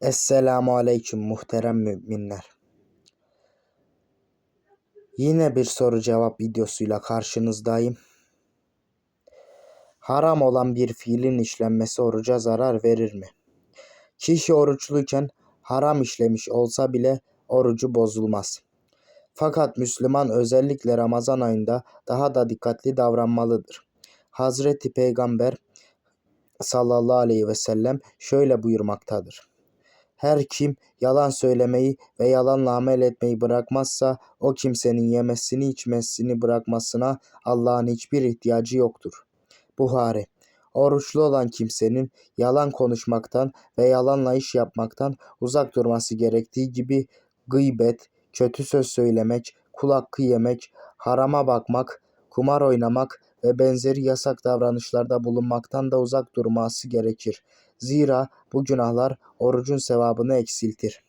Esselamu Aleyküm muhterem müminler. Yine bir soru cevap videosuyla karşınızdayım. Haram olan bir fiilin işlenmesi oruca zarar verir mi? Kişi oruçluyken haram işlemiş olsa bile orucu bozulmaz. Fakat Müslüman özellikle Ramazan ayında daha da dikkatli davranmalıdır. Hazreti Peygamber sallallahu aleyhi ve sellem şöyle buyurmaktadır. Her kim yalan söylemeyi ve yalanla amel etmeyi bırakmazsa o kimsenin yemesini içmesini bırakmasına Allah'ın hiçbir ihtiyacı yoktur. Buhari. Oruçlu olan kimsenin yalan konuşmaktan ve yalanla iş yapmaktan uzak durması gerektiği gibi gıybet, kötü söz söylemek, kul hakkı yemek, harama bakmak, kumar oynamak ve benzeri yasak davranışlarda bulunmaktan da uzak durması gerekir. Zira bu günahlar orucun sevabını eksiltir.